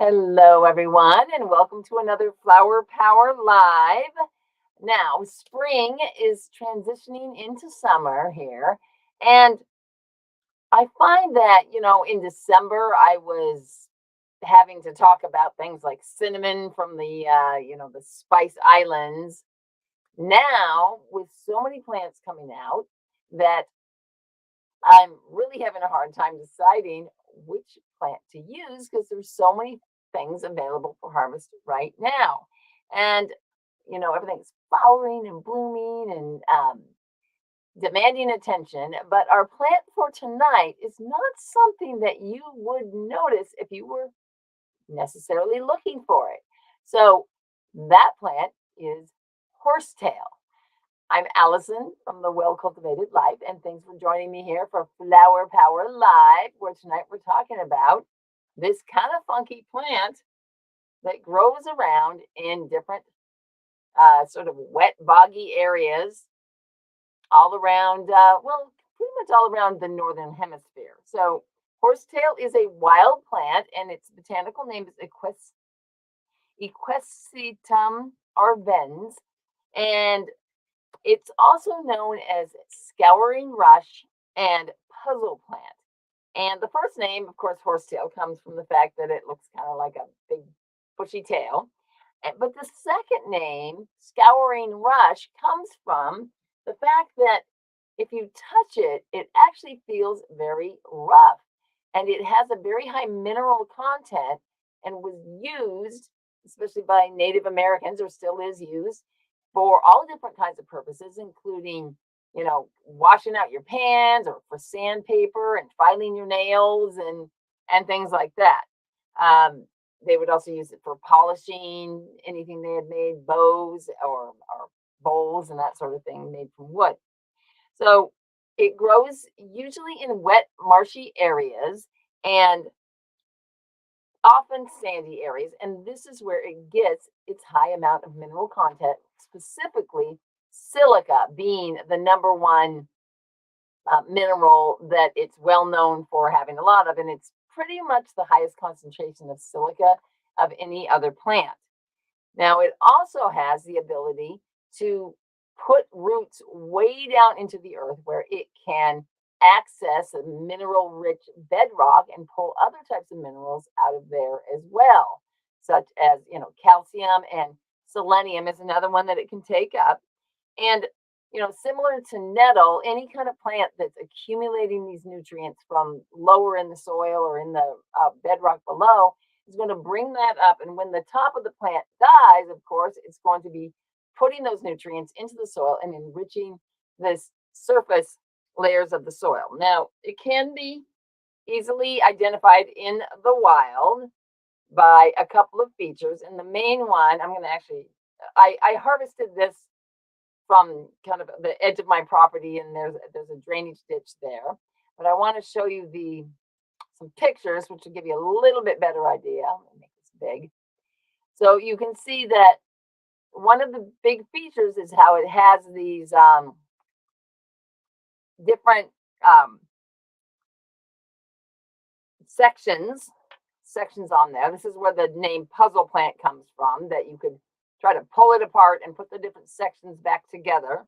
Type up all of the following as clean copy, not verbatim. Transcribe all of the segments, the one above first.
Hello, everyone, and welcome to another Flower Power Live. Now, spring is transitioning into summer here, and I find that, in December, I was having to talk about things like cinnamon from the Spice Islands. Now, with so many plants coming out, that I'm really having a hard time deciding which plant to use because there's so many things available for harvest right now. And, everything's flowering and blooming and demanding attention. But our plant for tonight is not something that you would notice if you were necessarily looking for it. So that plant is horsetail. I'm Allison from the Well Cultivated Life, and thanks for joining me here for Flower Power Live, where tonight we're talking about this kind of funky plant that grows around in different sort of wet, boggy areas all around, pretty much all around the Northern Hemisphere. So, horsetail is a wild plant, and its botanical name is Equisetum arvens, and it's also known as scouring rush and puzzle plant. And the first name, of course, horsetail, comes from the fact that it looks kind of like a big bushy tail. But the second name, scouring rush, comes from the fact that if you touch it, it actually feels very rough. And it has a very high mineral content and was used, especially by Native Americans, or still is used, for all different kinds of purposes, including, washing out your pans or for sandpaper and filing your nails and things like that. They would also use it for polishing anything they had made, bows or bowls and that sort of thing made from wood. So it grows usually in wet, marshy areas and often sandy areas. And this is where it gets its high amount of mineral content, specifically silica being the number one mineral that it's well known for having a lot of. And it's pretty much the highest concentration of silica of any other plant. Now, it also has the ability to put roots way down into the earth where it can access a mineral rich bedrock and pull other types of minerals out of there as well, such as, calcium, and selenium is another one that it can take up. And, similar to nettle, any kind of plant that's accumulating these nutrients from lower in the soil or in the bedrock below is going to bring that up. And when the top of the plant dies, of course, it's going to be putting those nutrients into the soil and enriching this surface layers of the soil. Now, it can be easily identified in the wild by a couple of features. And the main one, I'm going to actually, I harvested this from kind of the edge of my property, and there's a drainage ditch there. But I want to show you some pictures, which will give you a little bit better idea. I'm going to make this big. So you can see that one of the big features is how it has these different sections on there. This is where the name puzzle plant comes from, that you could try to pull it apart and put the different sections back together.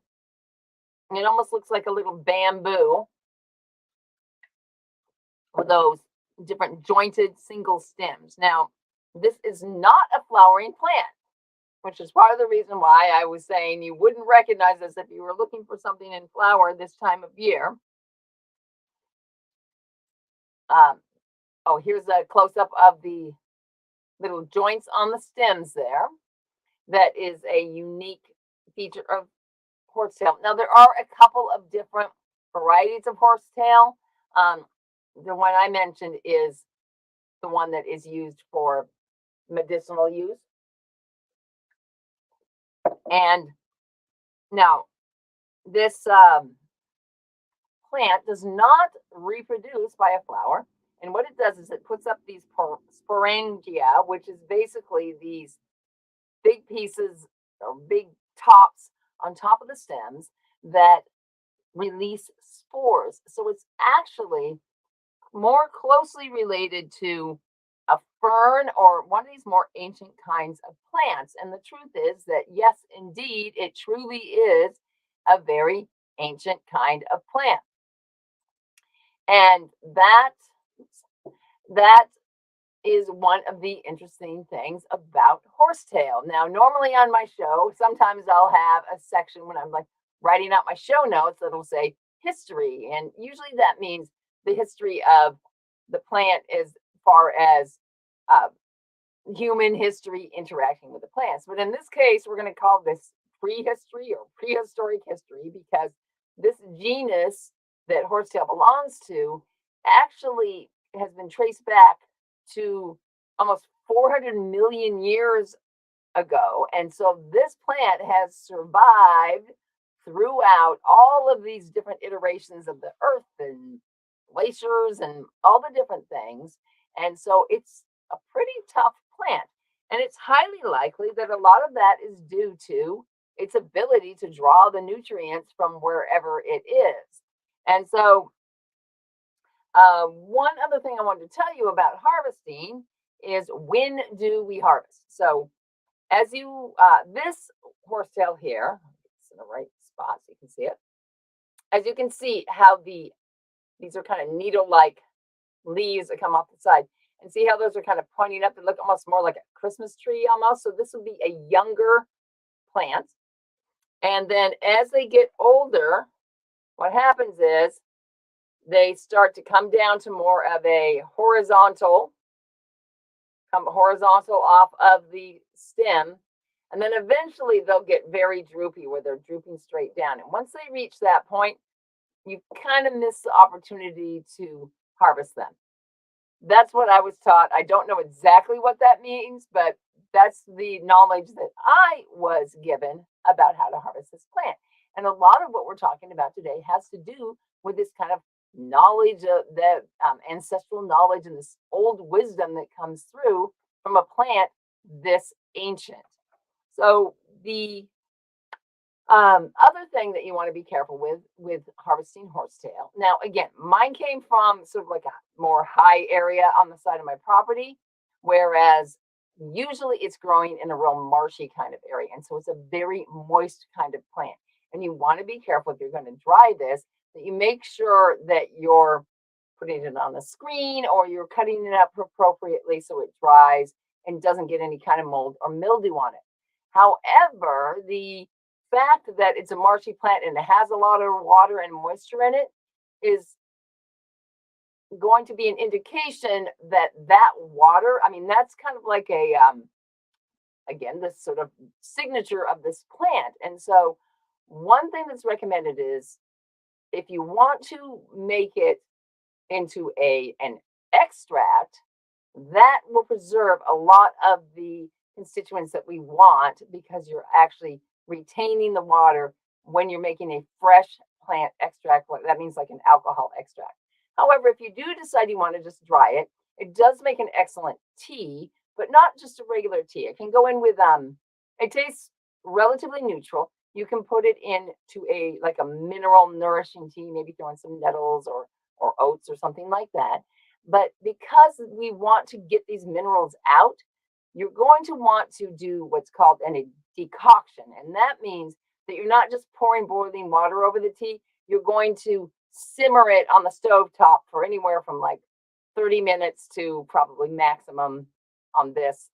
And it almost looks like a little bamboo with those different jointed single stems. Now, this is not a flowering plant, which is part of the reason why I was saying you wouldn't recognize this if you were looking for something in flower this time of year. Here's a close-up of the little joints on the stems there. That is a unique feature of horsetail. Now, there are a couple of different varieties of horsetail. The one I mentioned is the one that is used for medicinal use. And now, this plant does not reproduce by a flower. And what it does is it puts up these sporangia, which is basically these big pieces or big tops on top of the stems that release spores. So it's actually more closely related to a fern or one of these more ancient kinds of plants. And the truth is that, yes, indeed, it truly is a very ancient kind of plant. And that is one of the interesting things about horsetail. Now, normally on my show, sometimes I'll have a section when I'm like writing out my show notes that'll say history. And usually that means the history of the plant as far as uh, human history interacting with the plants. But in this case, we're going to call this prehistory or prehistoric history because this genus that horsetail belongs to actually has been traced back to almost 400 million years ago. And so this plant has survived throughout all of these different iterations of the earth and glaciers and all the different things. And so it's a pretty tough plant. And it's highly likely that a lot of that is due to its ability to draw the nutrients from wherever it is. And so, one other thing I wanted to tell you about harvesting is when do we harvest? So, as you, this horsetail here, it's in the right spot so you can see it. As you can see, how these are kind of needle-like leaves that come off the side, and see how those are kind of pointing up and look almost more like a Christmas tree almost. So this would be a younger plant, and then as they get older, what happens is they start to come down to more of a horizontal, come horizontal off of the stem. And then eventually they'll get very droopy where they're drooping straight down. And once they reach that point, you kind of miss the opportunity to harvest them. That's what I was taught. I don't know exactly what that means, but that's the knowledge that I was given about how to harvest this plant. And a lot of what we're talking about today has to do with this kind of knowledge, the ancestral knowledge and this old wisdom that comes through from a plant this ancient. So the other thing that you want to be careful with harvesting horsetail. Now, again, mine came from sort of like a more high area on the side of my property, whereas usually it's growing in a real marshy kind of area. And so it's a very moist kind of plant. And you want to be careful if you're going to dry this, that you make sure that you're putting it on the screen or you're cutting it up appropriately so it dries and doesn't get any kind of mold or mildew on it. However, the fact that it's a marshy plant and it has a lot of water and moisture in it is going to be an indication that that water, I mean, that's kind of like a, again, this sort of signature of this plant. And so one thing that's recommended is if you want to make it into an extract, that will preserve a lot of the constituents that we want because you're actually retaining the water when you're making a fresh plant extract. That means like an alcohol extract. However, if you do decide you want to just dry it, it does make an excellent tea, but not just a regular tea. It can go in with it tastes relatively neutral. You can put it into a like a mineral nourishing tea, maybe throw in some nettles or oats or something like that. But because we want to get these minerals out, you're going to want to do what's called a decoction. And that means that you're not just pouring boiling water over the tea, you're going to simmer it on the stove top for anywhere from like 30 minutes to probably maximum on this,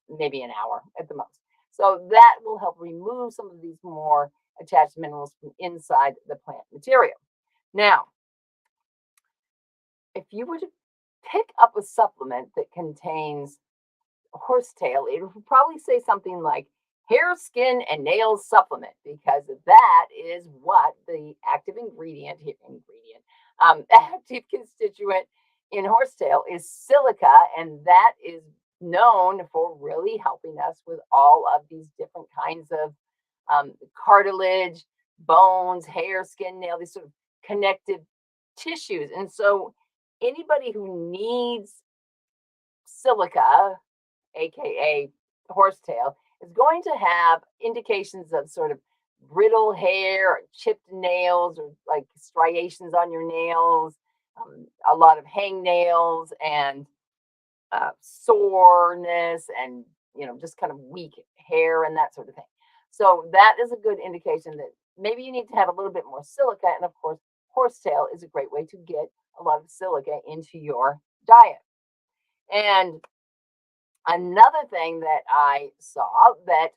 maybe an hour at the most. So that will help remove some of these more attached minerals from inside the plant material. Now, if you were to pick up a supplement that contains horsetail, it would probably say something like hair, skin, and nails supplement, because that is what the active active constituent in horsetail is silica, and that is known for really helping us with all of these different kinds of cartilage, bones, hair, skin, nail, these sort of connective tissues. And so anybody who needs silica, aka horsetail, is going to have indications of sort of brittle hair, or chipped nails, or like striations on your nails, a lot of hangnails, and soreness and, just kind of weak hair and that sort of thing. So that is a good indication that maybe you need to have a little bit more silica. And of course, horsetail is a great way to get a lot of silica into your diet. And another thing that I saw that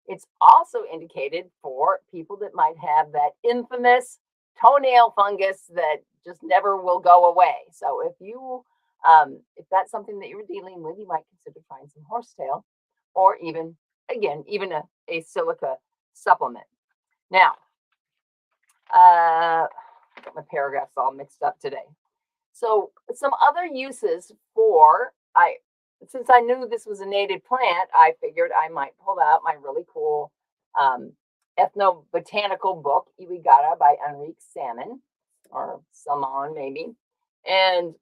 it's also indicated for people that might have that infamous toenail fungus that just never will go away. So if that's something that you're dealing with, you might consider trying some horsetail, or even a silica supplement. Now, got my paragraphs all mixed up today. So some other uses for since I knew this was a native plant, I figured I might pull out my really cool ethnobotanical book, Iwigara by Enrique Salmon, or Salmon maybe. And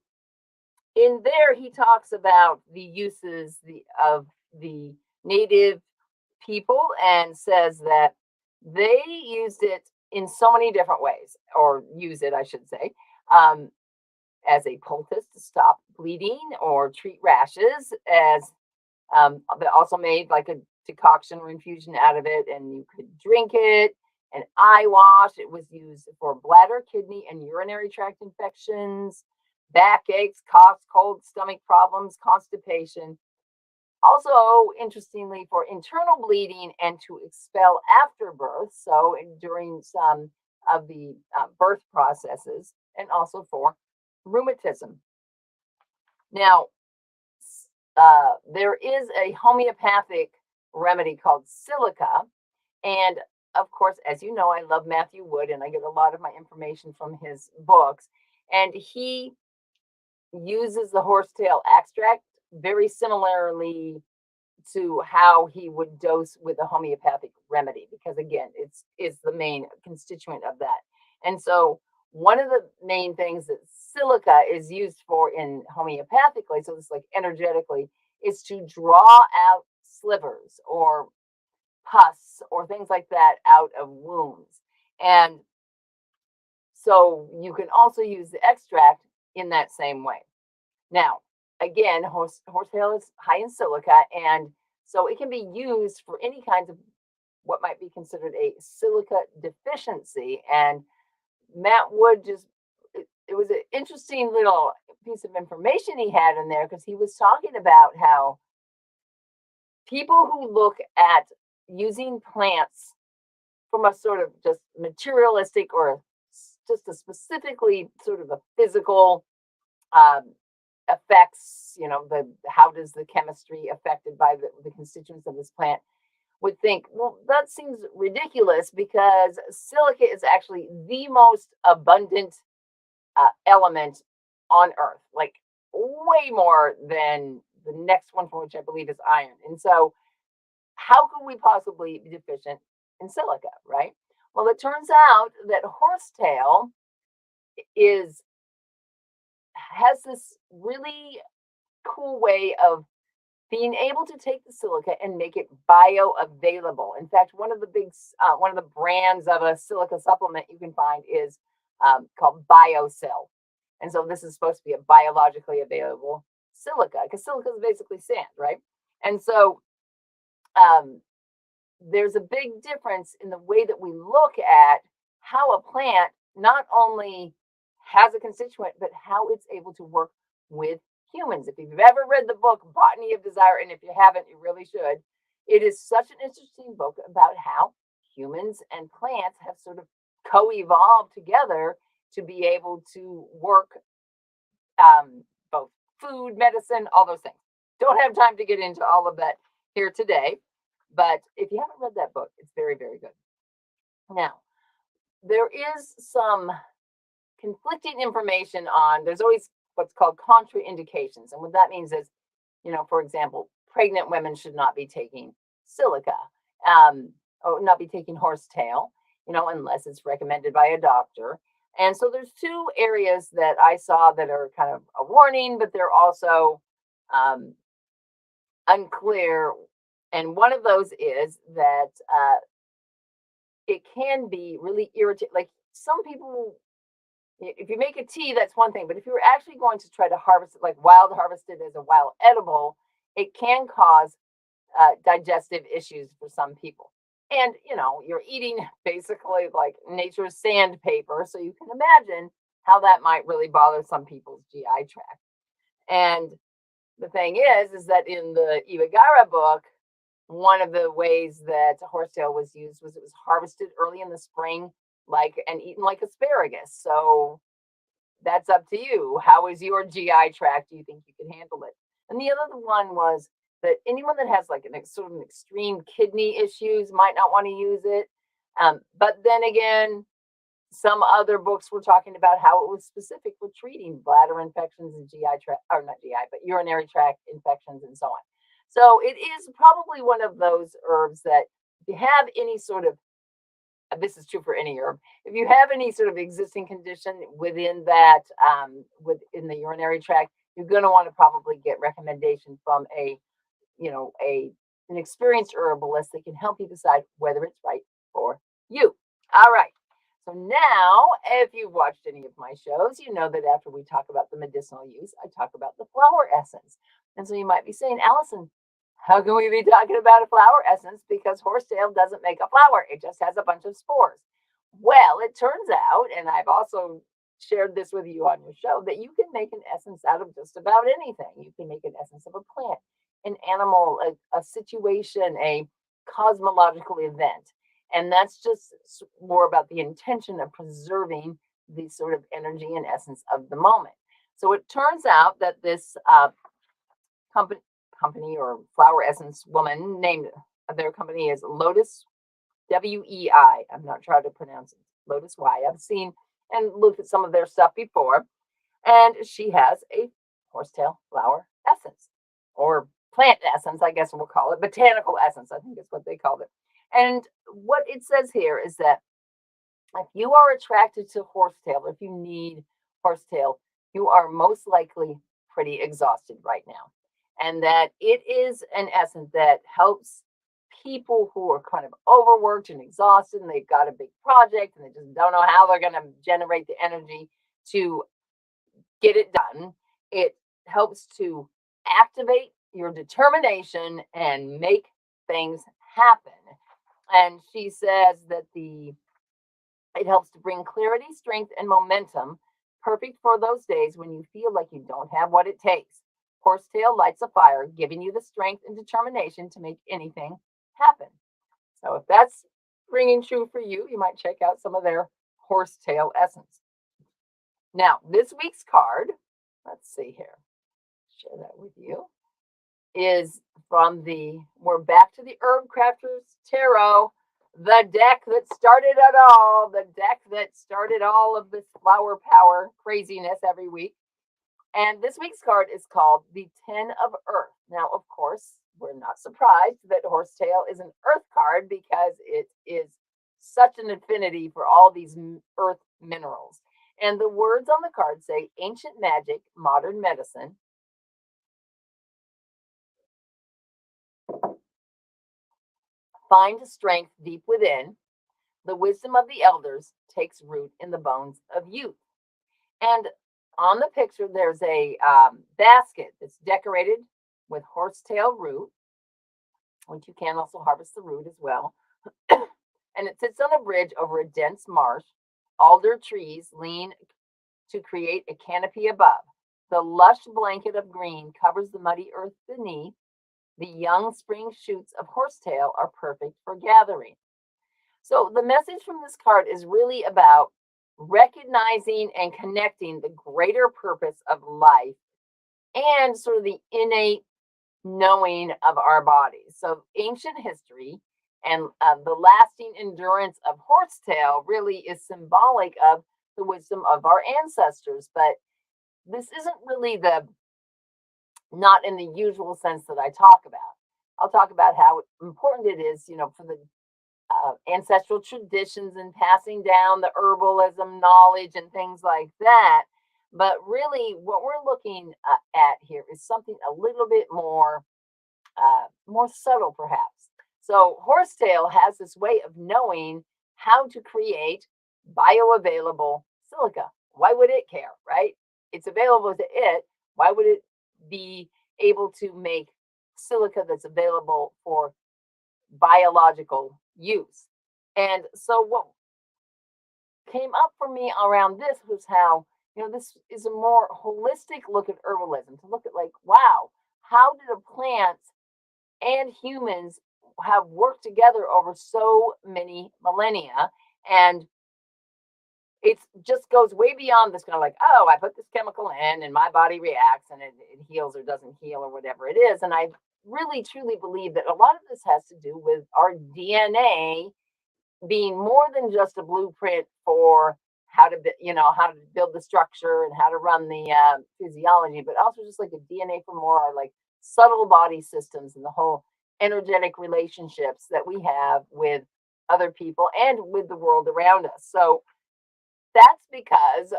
in there, he talks about the uses of the native people and says that they used it in so many different ways, or use it, I should say. As a poultice to stop bleeding or treat rashes, as they also made like a decoction or infusion out of it, and you could drink it. An eye wash. It was used for bladder, kidney, and urinary tract infections, backaches, coughs, cold stomach problems, constipation. Also, interestingly, for internal bleeding and to expel after birth, so during some of the birth processes, and also for rheumatism. Now, there is a homeopathic remedy called silica. And of course, as you know, I love Matthew Wood and I get a lot of my information from his books. And he uses the horsetail extract very similarly to how he would dose with a homeopathic remedy, because again, it's the main constituent of that. And so one of the main things that silica is used for in homeopathically, so it's like energetically, is to draw out slivers or pus or things like that out of wounds. And so you can also use the extract in that same way. Now, again, horsetail is high in silica, and so it can be used for any kinds of what might be considered a silica deficiency. And Matt Wood it was an interesting little piece of information he had in there, because he was talking about how people who look at using plants from a sort of just materialistic or just a specifically sort of a physical effects, how does the chemistry affected by the constituents of this plant, would think, well, that seems ridiculous, because silica is actually the most abundant element on Earth, like way more than the next one, for which I believe is iron. And so how could we possibly be deficient in silica, right? Well, it turns out that horsetail has this really cool way of being able to take the silica and make it bioavailable. In fact, one of the brands of a silica supplement you can find is called BioCell. And so this is supposed to be a biologically available silica, because silica is basically sand, right? And so there's a big difference in the way that we look at how a plant not only has a constituent, but how it's able to work with humans. If you've ever read the book Botany of Desire, and if you haven't, you really should, it is such an interesting book about how humans and plants have sort of co-evolved together to be able to work both food, medicine, all those things. Don't have time to get into all of that here today, but if you haven't read that book, it's very, very good. Now, there is some conflicting information there's always what's called contraindications. And what that means is, for example, pregnant women should not be taking silica, or not be taking horsetail, unless it's recommended by a doctor. And so there's two areas that I saw that are kind of a warning, but they're also unclear. And one of those is that it can be really irritating. Like some people if you make a tea, that's one thing. But if you're actually going to try to harvest it, like wild harvested as a wild edible, it can cause digestive issues for some people. And, you're eating basically like nature's sandpaper. So you can imagine how that might really bother some people's GI tract. And the thing is that in the Iwagara book, one of the ways that horsetail was used was it was harvested early in the spring, and eaten like asparagus. So that's up to you. How is your GI tract? Do you think you can handle it? And the other one was that anyone that has like an sort of extreme kidney issues might not want to use it. But then again, some other books were talking about how it was specific for treating bladder infections and GI tract, or not GI, but urinary tract infections and so on. So it is probably one of those herbs that if you have any sort of, this is true for any herb, if you have any sort of existing condition within that, within the urinary tract, you're going to want to probably get recommendation from an experienced herbalist that can help you decide whether it's right for you. All right. So now, if you've watched any of my shows, you know that after we talk about the medicinal use, I talk about the flower essence. And so you might be saying, Allison, how can we be talking about a flower essence? Because horsetail doesn't make a flower. It just has a bunch of spores. Well, it turns out, and I've also shared this with you on your show, that you can make an essence out of just about anything. You can make an essence of a plant, an animal, a situation, a cosmological event. And that's just more about the intention of preserving the sort of energy and essence of the moment. So it turns out that this company or flower essence woman named their company is Lotus, WEI. I'm not trying to pronounce it. Lotus Y. I've seen and looked at some of their stuff before. And she has a horsetail flower essence, or plant essence, I guess we'll call it. Botanical essence, I think is what they called it. And what it says here is that if you are attracted to horsetail, if you need horsetail, you are most likely pretty exhausted right now. And that it is an essence that helps people who are kind of overworked and exhausted and they've got a big project and they just don't know how they're going to generate the energy to get it done. It helps to activate your determination and make things happen. And she says that it helps to bring clarity, strength, and momentum, perfect for those days when you feel like you don't have what it takes. Horsetail lights a fire, giving you the strength and determination to make anything happen. So if that's ringing true for you, you might check out some of their horsetail essence. Now, this week's card, let's see here, share that with you, is we're back to the Herbcrafter's Tarot, the deck that started it all, the deck that started all of this flower power craziness every week. And this week's card is called the 10 of Earth. Now, of course, we're not surprised that horsetail is an earth card because it is such an affinity for all these earth minerals. And the words on the card say ancient magic, modern medicine. Find strength deep within. The wisdom of the elders takes root in the bones of youth. And on the picture, there's a basket that's decorated with horsetail root, which you can also harvest the root as well. And it sits on a bridge over a dense marsh. Alder trees lean to create a canopy above. The lush blanket of green covers the muddy earth beneath. The young spring shoots of horsetail are perfect for gathering. So the message from this card is really about recognizing and connecting the greater purpose of life and sort of the innate knowing of our bodies. So ancient history and the lasting endurance of horsetail really is symbolic of the wisdom of our ancestors. But this isn't really not in the usual sense that I talk about. I'll talk about how important it is, for the ancestral traditions and passing down the herbalism knowledge and things like that. But really, what we're looking at here is something a little bit more subtle, perhaps. So horsetail has this way of knowing how to create bioavailable silica. why would it care, right? It's available to it. Why would it be able to make silica that's available for biological use? And so what came up for me around this was how, this is a more holistic look at herbalism, to look at like, wow, how did the plants and humans have worked together over so many millennia? And it just goes way beyond this kind of like, oh, I put this chemical in and my body reacts and it heals or doesn't heal or whatever it is. And I really truly believe that a lot of this has to do with our DNA being more than just a blueprint for how to how to build the structure and how to run the physiology, but also just like a DNA for more like subtle body systems and the whole energetic relationships that we have with other people and with the world around us. So that's because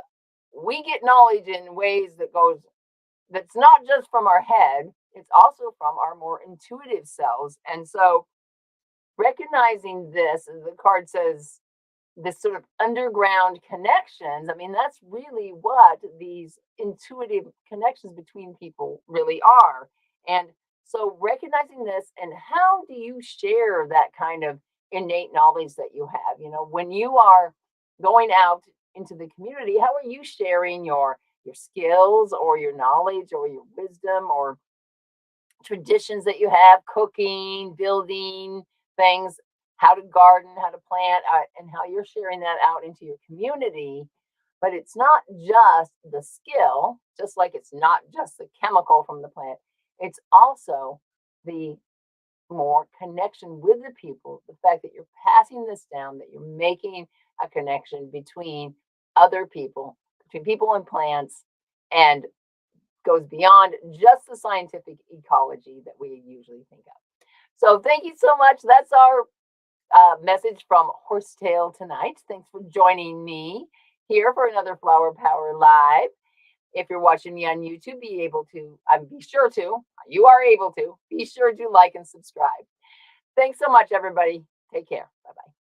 we get knowledge in ways that's not just from our head, it's also from our more intuitive selves. And so recognizing this, as the card says, this sort of underground connections, I mean, that's really what these intuitive connections between people really are. And so recognizing this, and how do you share that kind of innate knowledge that you have? When you are going out into the community, how are you sharing your skills or your knowledge or your wisdom or traditions that you have, cooking, building things, how to garden, how to plant, and how you're sharing that out into your community? But it's not just the skill, just like it's not just the chemical from the plant, it's also the more connection with the people, the fact that you're passing this down, that you're making a connection between other people, between people and plants, and goes beyond just the scientific ecology that we usually think of. So thank you so much. That's our message from Horsetail tonight. Thanks for joining me here for another Flower Power Live. If you're watching me on YouTube, be sure to, you are able to, be sure to like and subscribe. Thanks so much, everybody. Take care. Bye-bye.